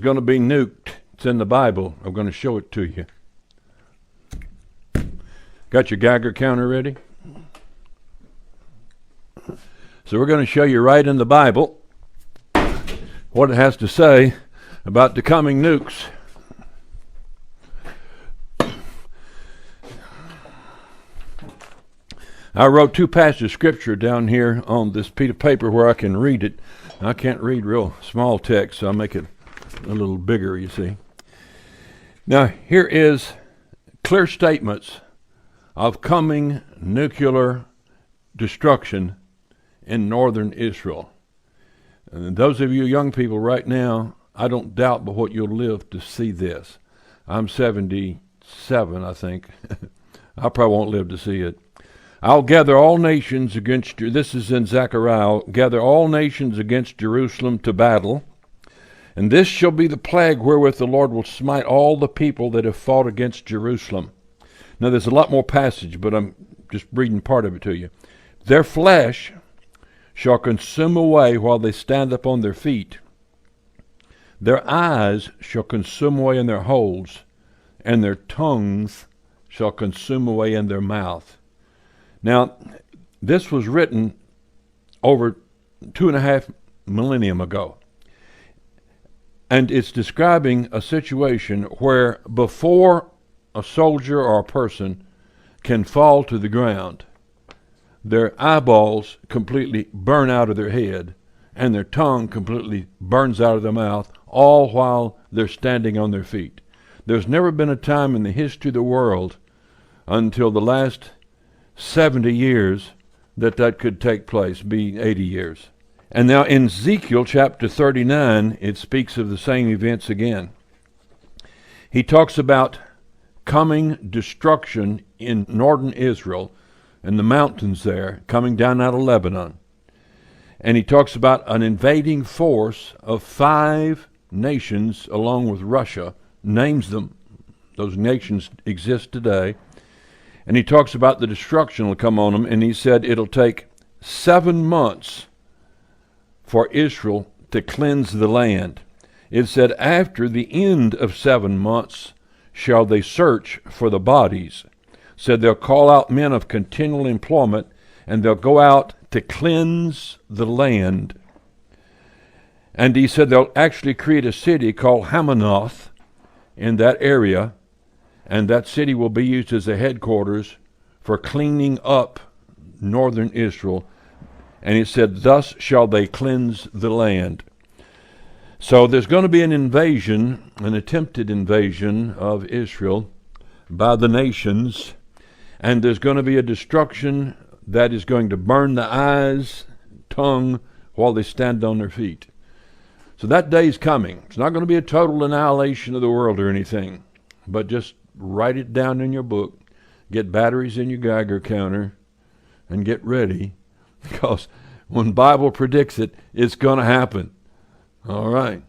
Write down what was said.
Going to be nuked. It's in the Bible. I'm going to show it to you. Got your Geiger counter ready? So we're going to show you right in the Bible what it has to say about the coming nukes. I wrote two passages of scripture down here on this piece of paper where I can read it. I can't read real small text, so I'll make it a little bigger, you see. Now, here is clear statements of coming nuclear destruction in northern Israel. And those of you young people right now, I don't doubt but what you'll live to see this. I'm 77, I think. I probably won't live to see it. I'll gather all nations against you. This is in Zechariah. I'll gather all nations against Jerusalem to battle. And this shall be the plague wherewith the Lord will smite all the people that have fought against Jerusalem. Now there's a lot more passage, but I'm just reading part of it to you. Their flesh shall consume away while they stand upon their feet. Their eyes shall consume away in their holes, and their tongues shall consume away in their mouth. Now, this was written over 2.5 millennium ago. And it's describing a situation where before a soldier or a person can fall to the ground, their eyeballs completely burn out of their head and their tongue completely burns out of their mouth, all while they're standing on their feet. There's never been a time in the history of the world until the last 70 years that could take place, be 80 years. And now in Ezekiel chapter 39, it speaks of the same events again. He talks about coming destruction in northern Israel and the mountains there, coming down out of Lebanon. And he talks about an invading force of 5 nations along with Russia, names them. Those nations exist today. And he talks about the destruction will come on them, and he said it'll take 7 months for Israel to cleanse the land. It said after the end of 7 months shall they search for the bodies. Said they'll call out men of continual employment, and they'll go out to cleanse the land. And he said they'll actually create a city called Hamanoth in that area, and that city will be used as a headquarters for cleaning up northern Israel. And he said, thus shall they cleanse the land. So there's going to be an invasion, an attempted invasion of Israel by the nations, and there's going to be a destruction that is going to burn the eyes, tongue, while they stand on their feet. So that day is coming. It's not going to be a total annihilation of the world or anything, but just write it down in your book, get batteries in your Geiger counter, and get ready, because when the Bible predicts it, it's going to happen. All right.